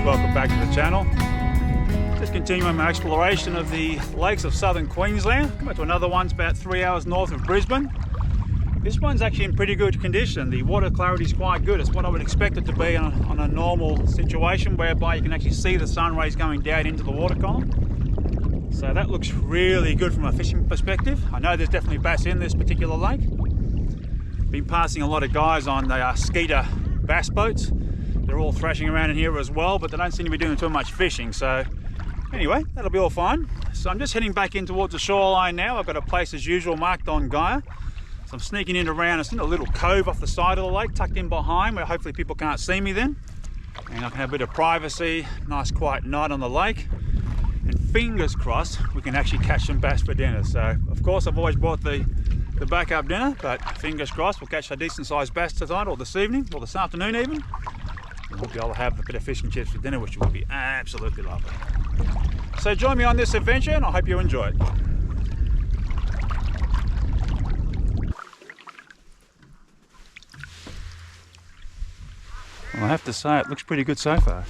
welcome back to the channel. Just continuing my exploration of the lakes of southern Queensland. Come back to another one, it's about 3 hours north of Brisbane. This one's actually in pretty good condition. The water clarity is quite good. It's what I would expect it to be on a normal situation, whereby you can actually see the sun rays going down into the water column. So that looks really good from a fishing perspective. I know there's definitely bass in this particular lake. Been passing a lot of guys on the Skeeter bass boats. They're all thrashing around in here as well, but they don't seem to be doing too much fishing. So anyway, that'll be all fine. So I'm just heading back in towards the shoreline now. I've got a place as usual marked on Gaia. So I'm sneaking in around. It's in a little cove off the side of the lake, tucked in behind, where hopefully people can't see me then. And I can have a bit of privacy, nice quiet night on the lake. And fingers crossed, we can actually catch some bass for dinner. So of course I've always bought the backup dinner, but fingers crossed we'll catch a decent sized bass tonight, or this evening, or this afternoon even. And we'll be able to have a bit of fish and chips for dinner, which will be absolutely lovely. So join me on this adventure, and I hope you enjoy it. Well, I have to say it looks pretty good so far.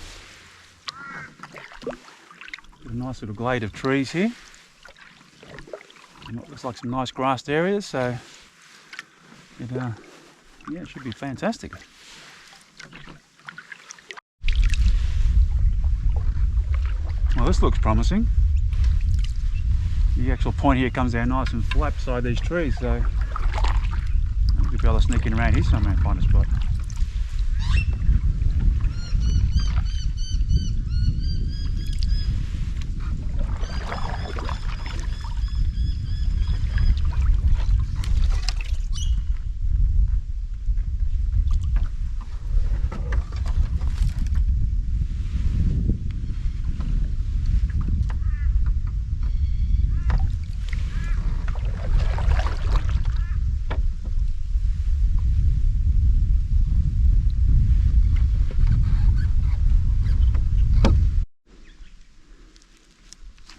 A nice little glade of trees here. And it looks like some nice grassed areas, so yeah, it should be fantastic. Well, this looks promising. The actual point here comes down nice and flat beside these trees, so we'll be able to sneak in around here somewhere and find a spot.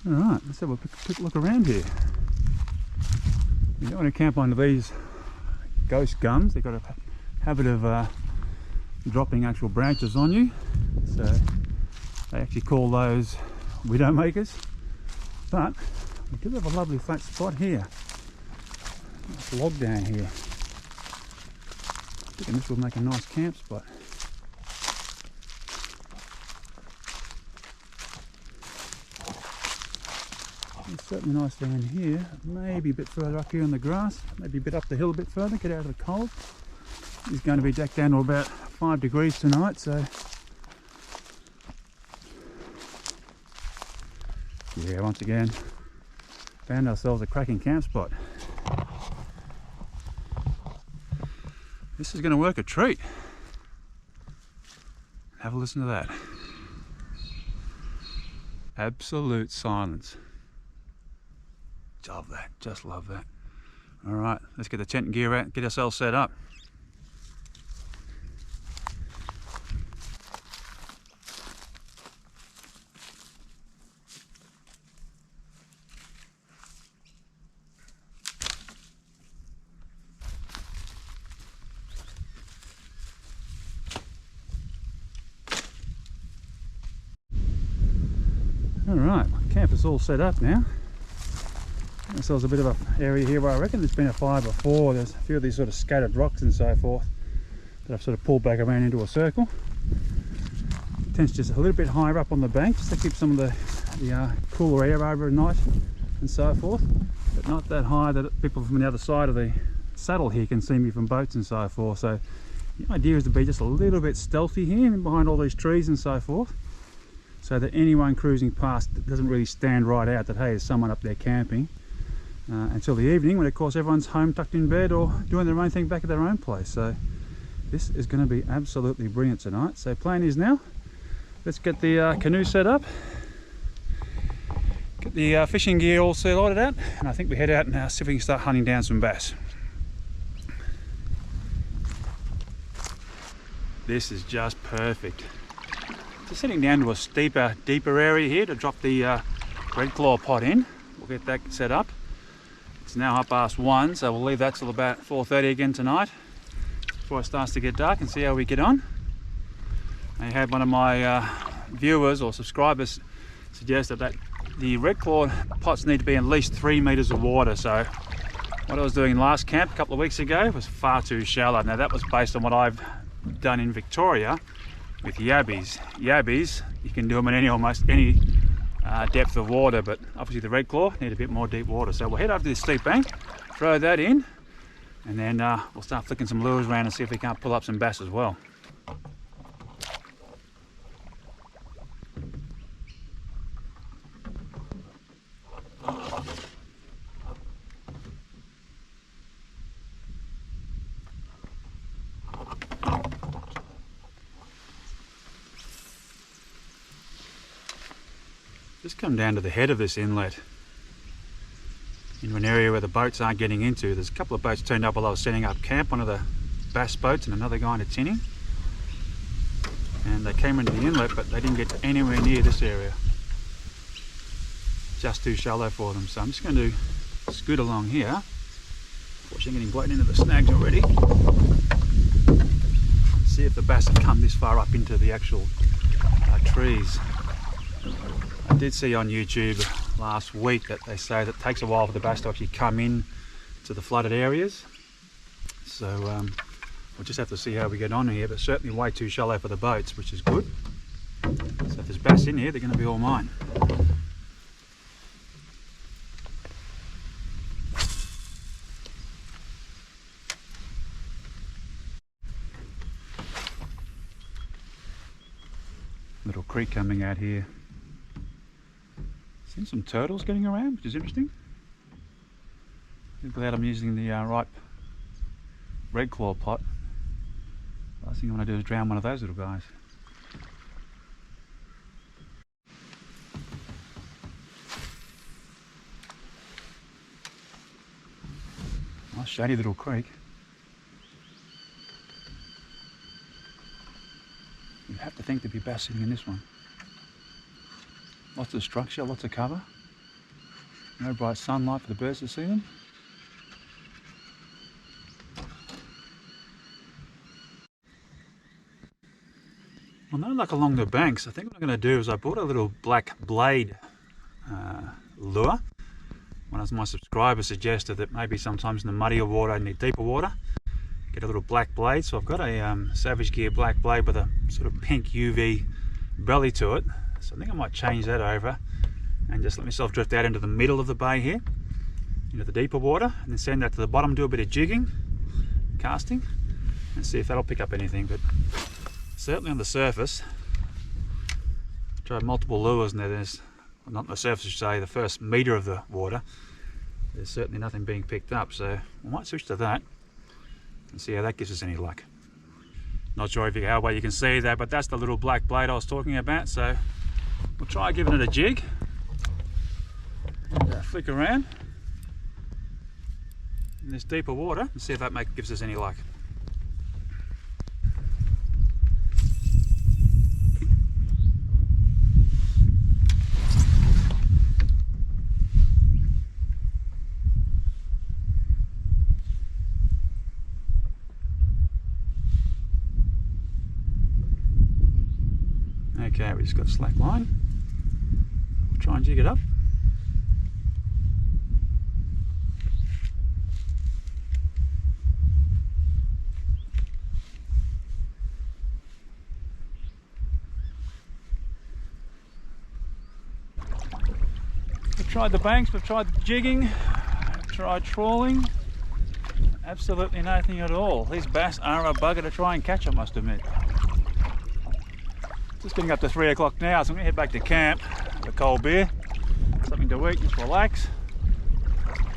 Alright, let's have a quick look around here. You don't want to camp under these ghost gums. They've got a habit of dropping actual branches on you. So they actually call those widowmakers. But we do have a lovely flat spot here. Nice log down here. I think this will make a nice camp spot. It's certainly nice down here, maybe a bit further up here in the grass, maybe a bit up the hill a bit further, get out of the cold. It's going to be back down to about 5 degrees tonight, so yeah, once again, found ourselves a cracking camp spot. This is going to work a treat. Have a listen to that. Absolute silence. Love that, just love that. All right, let's get the tent and gear out, get ourselves set up. All right, camp is all set up now. So there's a bit of an area here where I reckon there's been a fire before. There's a few of these sort of scattered rocks and so forth that I've sort of pulled back around into a circle. The tent's just a little bit higher up on the bank, just to keep some of the cooler air over at night and so forth, but not that high that people from the other side of the saddle here can see me from boats and so forth. So the idea is to be just a little bit stealthy here behind all these trees and so forth, so that anyone cruising past doesn't really stand right out that hey, there's someone up there camping. Until the evening, when of course everyone's home tucked in bed or doing their own thing back at their own place. So this is going to be absolutely brilliant tonight. So plan is now, let's get the canoe set up, get the fishing gear all sorted out, and I think we head out and see if we can start hunting down some bass. This is just perfect. Just heading down to a deeper area here to drop the red claw pot in. We'll get that set up. It's now 1:30, so we'll leave that till about 4:30 again tonight before it starts to get dark, and see how we get on. I had one of my viewers or subscribers suggested that the red claw pots need to be at least 3 meters of water. So what I was doing last camp a couple of weeks ago was far too shallow. Now that was based on what I've done in Victoria with yabbies. Yabbies, you can do them in almost any depth of water, but obviously the red claw need a bit more deep water. So we'll head over to this steep bank, throw that in, and then we'll start flicking some lures around and see if we can't pull up some bass as well. Just come down to the head of this inlet into an area where the boats aren't getting into. There's a couple of boats turned up while I was setting up camp, one of the bass boats and another guy in a tinning, and they came into the inlet but they didn't get anywhere near this area. Just too shallow for them. So I'm just going to scoot along here. Unfortunately, getting blown into the snags already. See if the bass have come this far up into the actual trees. I did see on YouTube last week that they say that it takes a while for the bass to actually come in to the flooded areas. So we'll just have to see how we get on here, but certainly way too shallow for the boats, which is good. So if there's bass in here, they're going to be all mine. Little creek coming out here. Seen some turtles getting around, which is interesting. I'm glad I'm using the ripe red claw pot. Last thing I want to do is drown one of those little guys. Nice shady little creek. You'd have to think there'd be bass sitting in this one. Lots of structure, lots of cover. No bright sunlight for the birds to see them. Well, no luck along the banks. I think what I'm going to do is I bought a little black blade lure. One of my subscribers suggested that maybe sometimes in the muddier water and the deeper water, get a little black blade. So I've got a Savage Gear black blade with a sort of pink UV belly to it. So I think I might change that over and just let myself drift out into the middle of the bay here, into the deeper water, and then send that to the bottom, do a bit of jigging, casting, and see if that'll pick up anything. But certainly on the surface, I tried multiple lures and there's, not on the surface, I should say, the first metre of the water, there's certainly nothing being picked up. So I might switch to that and see how that gives us any luck. Not sure if how well you can see that, but that's the little black blade I was talking about. So we'll try giving it a jig and flick around in this deeper water and see if that gives us any luck. Okay, we just got a slack line. We'll try and jig it up. We've tried the banks, we've tried jigging, we've tried trawling. Absolutely nothing at all. These bass are a bugger to try and catch, I must admit. Just getting up to 3 o'clock now, so I'm going to head back to camp, have a cold beer, something to eat, just relax.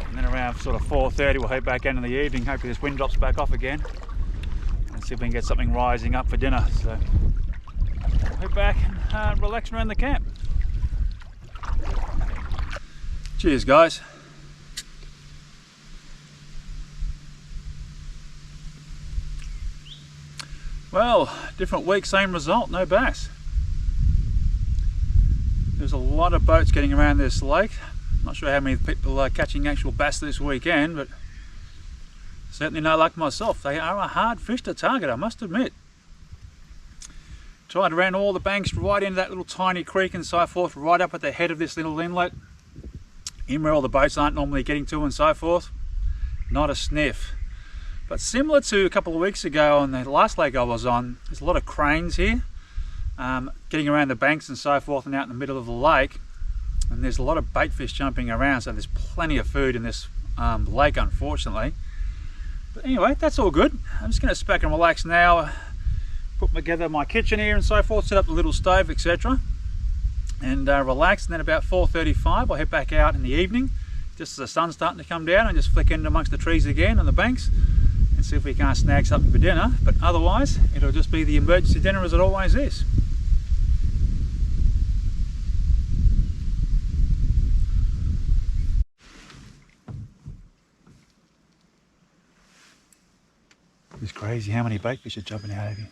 And then around sort of 4:30 we'll head back in the evening. Hopefully this wind drops back off again. And see if we can get something rising up for dinner. So we'll head back and relax around the camp. Cheers guys. Well, different week, same result, no bass. There's a lot of boats getting around this lake. Not sure how many people are catching actual bass this weekend, but certainly no luck myself. They are a hard fish to target, I must admit. Tried around all the banks, right into that little tiny creek and so forth, right up at the head of this little inlet, in where all the boats aren't normally getting to and so forth. Not a sniff. But similar to a couple of weeks ago on the last lake I was on, there's a lot of cranes here, getting around the banks and so forth and out in the middle of the lake. And there's a lot of bait fish jumping around, so there's plenty of food in this lake, unfortunately. But anyway, that's all good. I'm just going to sit back and relax now, put together my kitchen here and so forth, set up the little stove, etc. And relax, and then about 4:35 I'll head back out in the evening, just as the sun's starting to come down, and just flick in amongst the trees again on the banks and see if we can't snag something for dinner. But otherwise, it'll just be the emergency dinner as it always is. It's crazy how many bait fish are jumping out of here.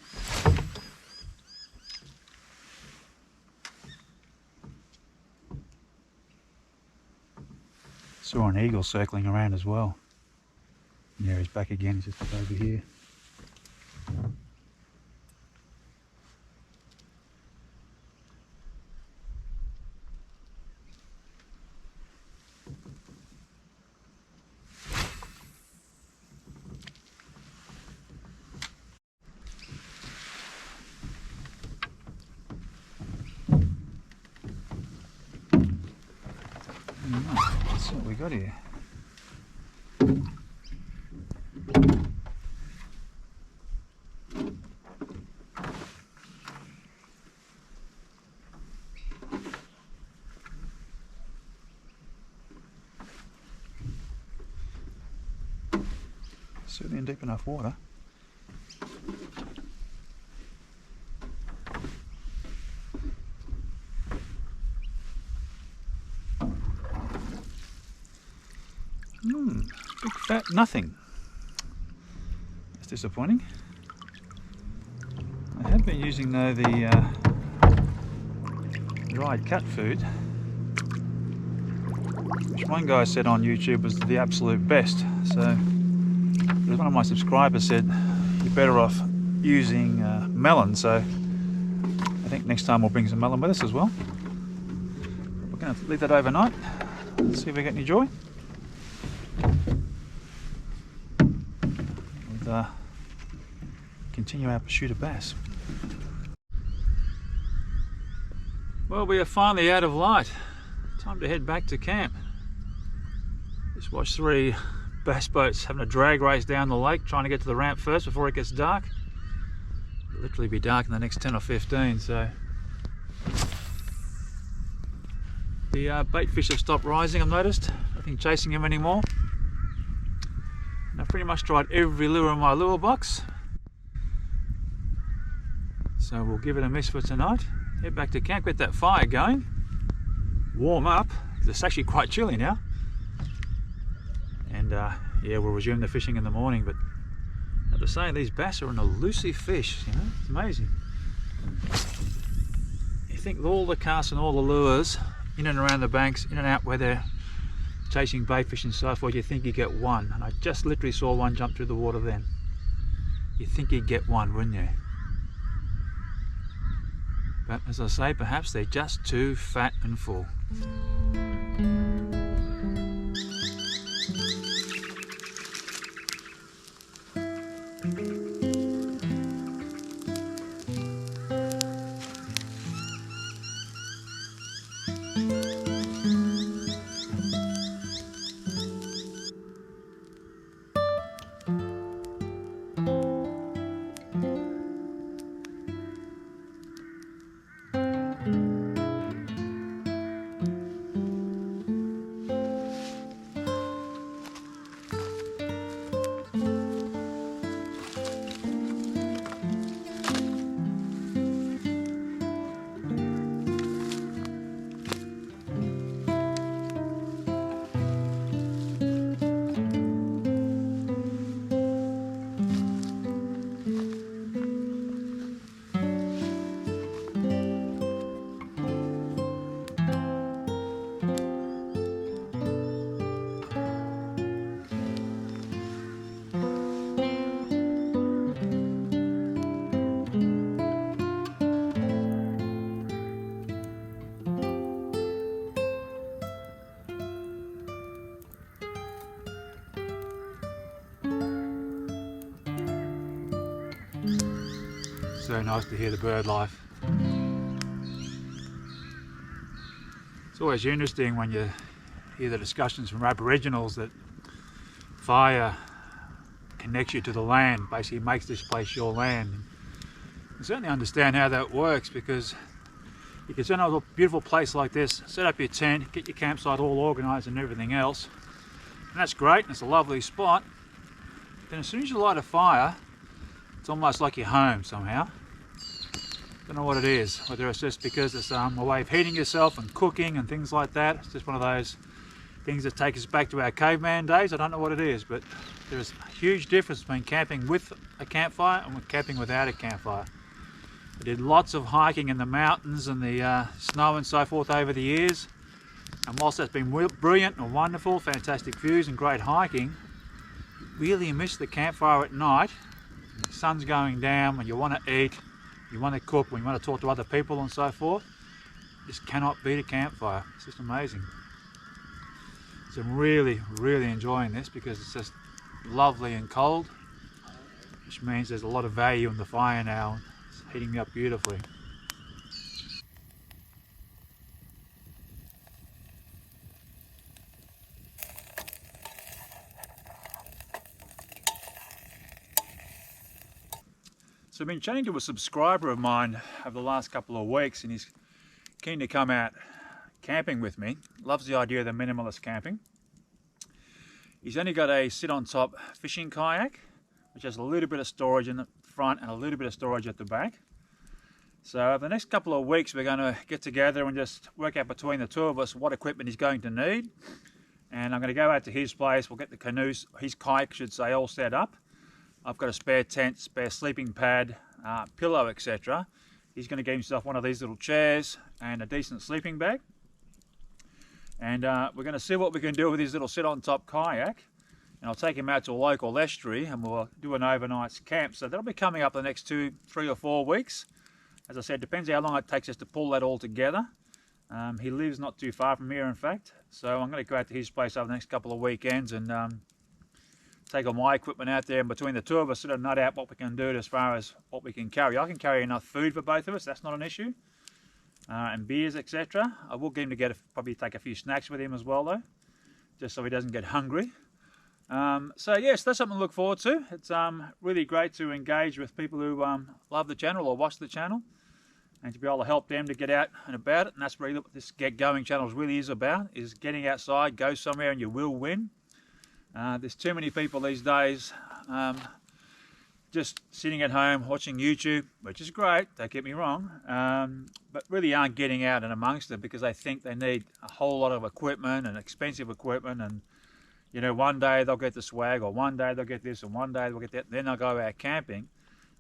Saw an eagle circling around as well. Yeah, he's back again, he's just over here. Let's see what we got here. Certainly in deep enough water. Big fat nothing. That's disappointing. I have been using though the dried cat food, which one guy said on YouTube was the absolute best. So one of my subscribers said you're better off using melon, so I think next time we'll bring some melon with us as well. We're going to leave that overnight. Let's see if we get any joy. Continue our pursuit of bass. Well, we are finally out of light. Time to head back to camp. Just watched 3 bass boats having a drag race down the lake, trying to get to the ramp first before it gets dark. It'll literally be dark in the next 10 or 15, so the bait fish have stopped rising, I've noticed. Nothing chasing them anymore. And I've pretty much tried every lure in my lure box, so we'll give it a miss for tonight. Head back to camp, get that fire going, warm up, because it's actually quite chilly now. And yeah, we'll resume the fishing in the morning. But I have to say, these bass are an elusive fish, you know, it's amazing. You think all the casts and all the lures in and around the banks, in and out where they're chasing bait fish and so forth, you think you get one. And I just literally saw one jump through the water then. You'd think you'd get one, wouldn't you? But as I say, perhaps they're just too fat and full. So nice to hear the bird life. It's always interesting when you hear the discussions from Aboriginals that fire connects you to the land, basically makes this place your land. You certainly understand how that works, because you can set up a beautiful place like this, set up your tent, get your campsite all organised and everything else, and that's great, and it's a lovely spot. Then as soon as you light a fire, it's almost like you're home somehow. Don't know what it is, whether it's just because it's a way of heating yourself and cooking and things like that. It's just one of those things that take us back to our caveman days. I don't know what it is, but there's a huge difference between camping with a campfire and with camping without a campfire. I did lots of hiking in the mountains and the snow and so forth over the years, and whilst that's been brilliant and wonderful, fantastic views and great hiking, you really miss the campfire at night. The sun's going down, when you want to eat, you want to cook, when you want to talk to other people and so forth. You just cannot beat a campfire. It's just amazing. So I'm really enjoying this, because it's just lovely and cold, which means there's a lot of value in the fire now. It's heating me up beautifully. So I've been chatting to a subscriber of mine over the last couple of weeks, and he's keen to come out camping with me. Loves the idea of the minimalist camping. He's only got a sit on top fishing kayak, which has a little bit of storage in the front and a little bit of storage at the back. So over the next couple of weeks we're going to get together and just work out between the two of us what equipment he's going to need. And I'm going to go out to his place, we'll get the canoes, his kayak should say, all set up. I've got a spare tent, spare sleeping pad, pillow, etc. He's going to get himself one of these little chairs and a decent sleeping bag. And we're going to see what we can do with his little sit-on-top kayak. And I'll take him out to a local estuary and we'll do an overnight camp. So that'll be coming up the next 2, 3 or 4 weeks. As I said, depends how long it takes us to pull that all together. He lives not too far from here, in fact. So I'm going to go out to his place over the next couple of weekends and take all my equipment out there, and between the two of us sort of nut out what we can do as far as what we can carry. I can carry enough food for both of us, that's not an issue, and beers, etc. I will get him to probably take a few snacks with him as well though, just so he doesn't get hungry. So yes, that's something to look forward to. It's really great to engage with people who love the channel or watch the channel, and to be able to help them to get out and about it. And that's really what this Get Going channel really is about, is getting outside, go somewhere and you will win. There's too many people these days just sitting at home watching YouTube, which is great, don't get me wrong, but really aren't getting out and amongst it because they think they need a whole lot of equipment and expensive equipment, and you know, one day they'll get the swag, or one day they'll get this, and one day they'll get that, then they'll go out camping.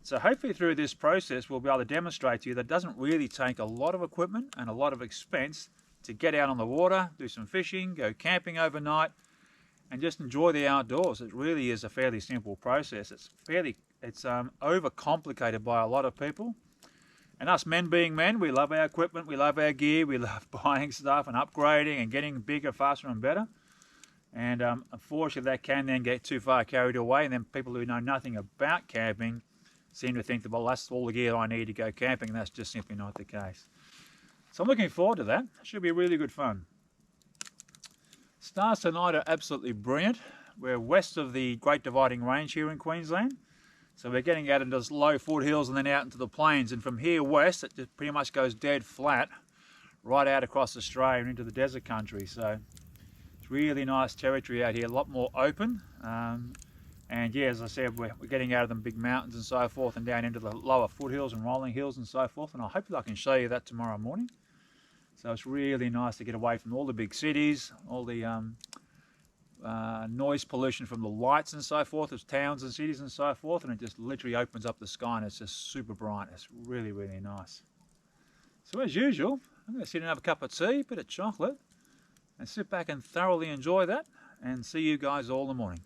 So hopefully through this process we'll be able to demonstrate to you that it doesn't really take a lot of equipment and a lot of expense to get out on the water, do some fishing, go camping overnight, and just enjoy the outdoors. It really is a fairly simple process. It's overcomplicated by a lot of people. And us men being men, we love our equipment, we love our gear, we love buying stuff and upgrading and getting bigger, faster and better. And unfortunately that can then get too far carried away, and then people who know nothing about camping seem to think that, well, that's all the gear I need to go camping, and that's just simply not the case. So I'm looking forward to that. It should be really good fun. Stars tonight are absolutely brilliant. We're west of the Great Dividing Range here in Queensland, so we're getting out into low foothills and then out into the plains, and from here west it just pretty much goes dead flat right out across Australia and into the desert country. So it's really nice territory out here, a lot more open, and yeah, as I said, we're getting out of the big mountains and so forth and down into the lower foothills and rolling hills and so forth, and I hope I can show you that tomorrow morning. So it's really nice to get away from all the big cities, all the noise pollution from the lights and so forth of towns and cities and so forth, and it just literally opens up the sky and it's just super bright. It's really nice. So as usual, I'm going to sit and have a cup of tea, a bit of chocolate, and sit back and thoroughly enjoy that, and see you guys all in the morning.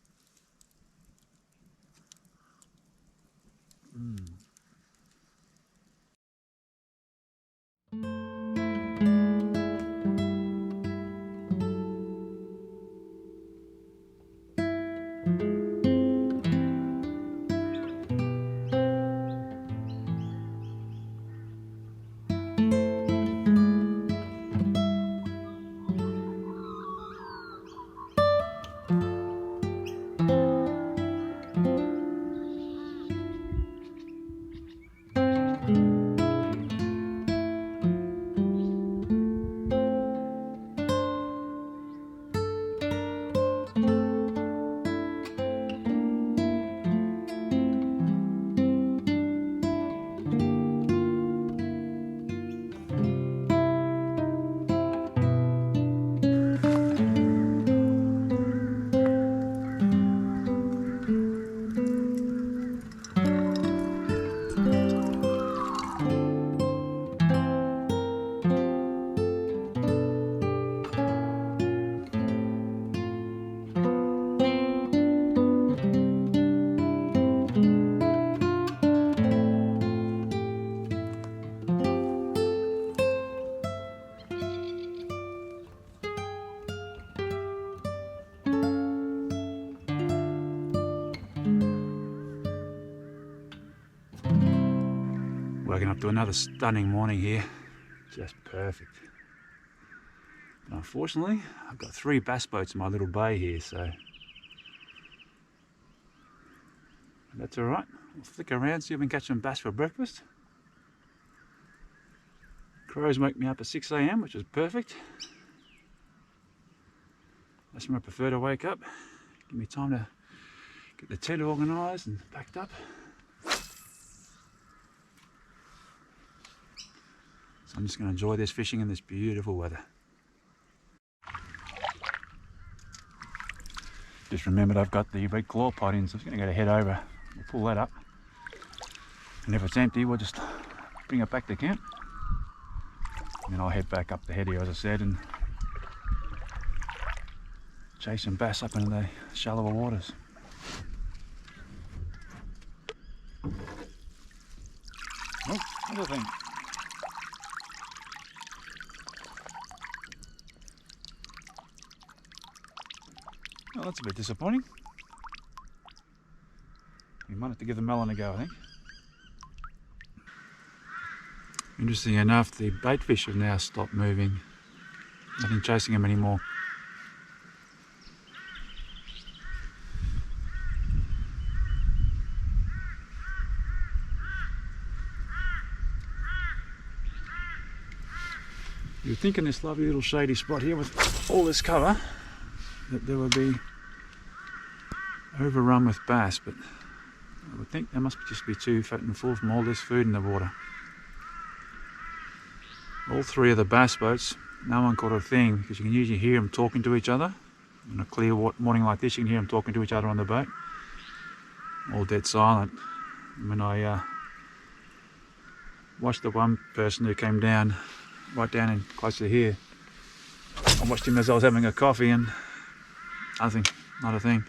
waking up to another stunning morning here. Just perfect. But unfortunately, I've got 3 bass boats in my little bay here, so that's alright. We'll flick around, see if we can catch some bass for breakfast. Crows wake me up at 6 AM, which is perfect. That's when I prefer to wake up. Give me time to get the tent organised and packed up. So I'm just going to enjoy this fishing in this beautiful weather. Just remembered I've got the red claw pot in, so I'm just going to go head over. We'll pull that up. And if it's empty, we'll just bring it back to camp. And then I'll head back up the head here, as I said, and chase some bass up into the shallower waters. Oh, another thing. Oh, that's a bit disappointing. We might have to give the melon a go, I think. Interesting enough, the bait fish have now stopped moving. Nothing chasing them anymore. You'd think in this lovely little shady spot here with all this cover that there would be overrun with bass, but I would think they must just be too fat and full from all this food in the water. All 3 of the bass boats, no one caught a thing, because you can usually hear them talking to each other. On a clear morning like this, you can hear them talking to each other on the boat. All dead silent. When I watched the one person who came down, right down in close to here, I watched him as I was having a coffee and nothing, not a thing.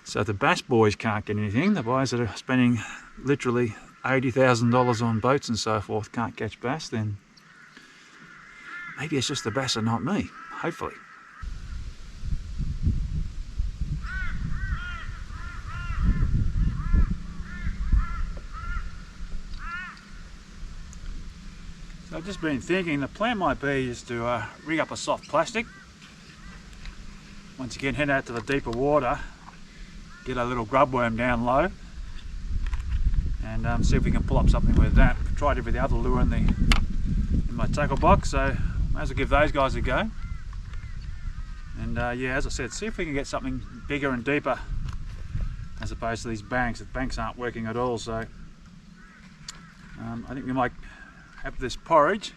So if the bass boys can't get anything, the boys that are spending literally $80,000 on boats and so forth can't catch bass, then maybe it's just the bass and not me, hopefully. So I've just been thinking the plan might be is to rig up a soft plastic. Once again, head out to the deeper water, get a little grub worm down low, and see if we can pull up something with that. I've tried every other lure in my tackle box, so might as well give those guys a go. And yeah, as I said, see if we can get something bigger and deeper as opposed to these banks. The banks aren't working at all, so I think we might have this porridge.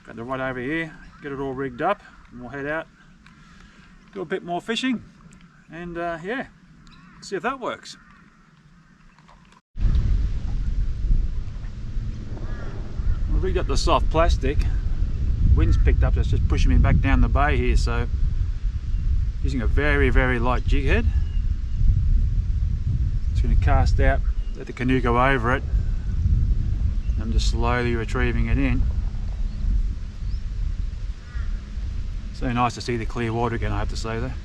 Got the rod over here, get it all rigged up, and we'll head out, do a bit more fishing, and yeah, see if that works. We rigged up the soft plastic. Wind's picked up, so it's just pushing me back down the bay here, so using a very, very light jig head. It's going to cast out, let the canoe go over it. I'm just slowly retrieving it in. So nice to see the clear water again, I have to say there.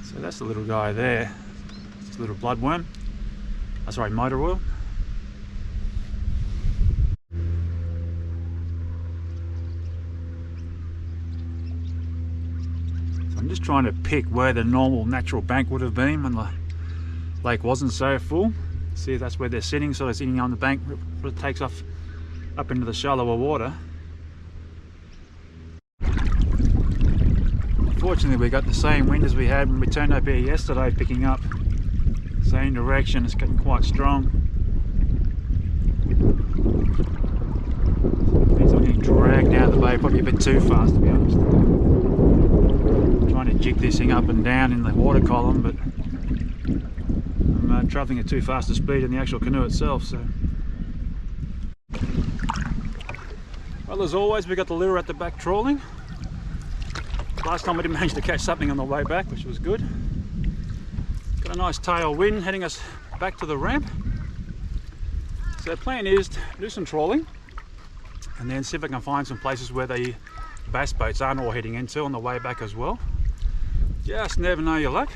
So that's the little guy there. It's a little bloodworm. Oh, sorry, motor oil. So I'm just trying to pick where the normal natural bank would have been when the lake wasn't so full. See if that's where they're sitting, so they're sitting on the bank, it takes off up into the shallower water. Fortunately, we got the same wind as we had when we turned up here yesterday, picking up. Same direction, it's getting quite strong. It means I'm getting dragged down the bay, probably a bit too fast to be honest. I'm trying to jig this thing up and down in the water column, but I'm travelling at too fast a speed in the actual canoe itself. So, well, as always, we got the lure at the back trawling. Last time we didn't manage to catch something on the way back, which was good. Got a nice tailwind heading us back to the ramp. So the plan is to do some trawling and then see if I can find some places where the bass boats aren't all heading into on the way back as well. Just never know your luck,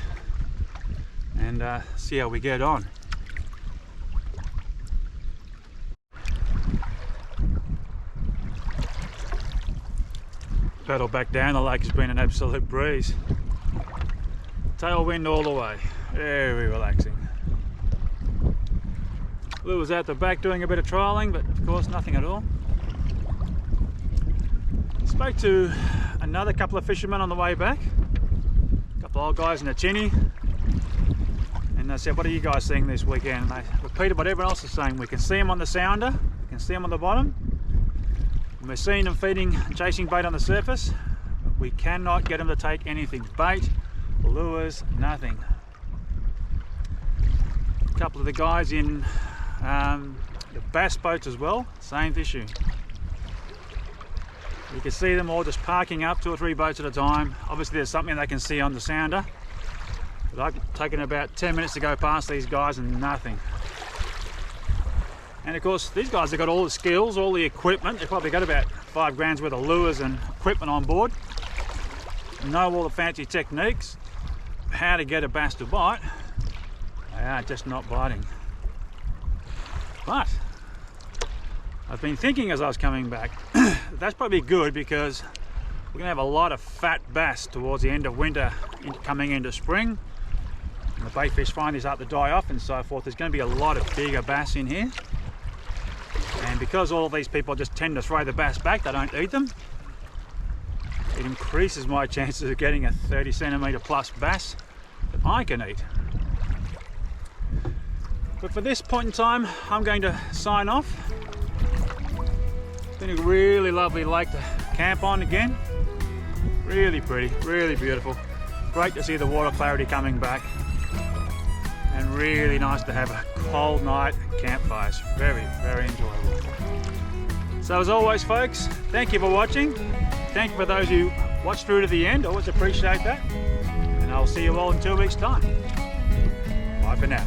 and see how we get on. Paddle back down the lake has been an absolute breeze. Tailwind all the way, very relaxing. Lou was out the back doing a bit of trialling, but of course nothing at all. Spoke to another couple of fishermen on the way back, a couple of old guys in a chinny, and I said, what are you guys seeing this weekend? And they repeated what everyone else is saying. We can see them on the sounder, we can see them on the bottom, and we're seeing them feeding and chasing bait on the surface, but we cannot get them to take anything. Bait, lures, nothing. A couple of the guys in the bass boats as well, same issue. You can see them all just parking up 2 or 3 boats at a time. Obviously there's something they can see on the sounder, but I've taken about 10 minutes to go past these guys and nothing. And of course these guys have got all the skills, all the equipment. They've probably got about 5 grand's worth of lures and equipment on board, know all the fancy techniques, how to get a bass to bite. They are just not biting. But I've been thinking as I was coming back, that's probably good, because we're going to have a lot of fat bass towards the end of winter, coming into spring. And the bait fish finally start to die off and so forth. There's going to be a lot of bigger bass in here. And because all of these people just tend to throw the bass back, they don't eat them, it increases my chances of getting a 30 centimetre plus bass that I can eat. But for this point in time, I'm going to sign off. It's been a really lovely lake to camp on again. Really pretty, really beautiful. Great to see the water clarity coming back. And really nice to have a cold night campfires. Very, very enjoyable. So as always folks, thank you for watching. Thank you for those who watched through to the end. I always appreciate that. And I'll see you all in 2 weeks' time. Bye for now.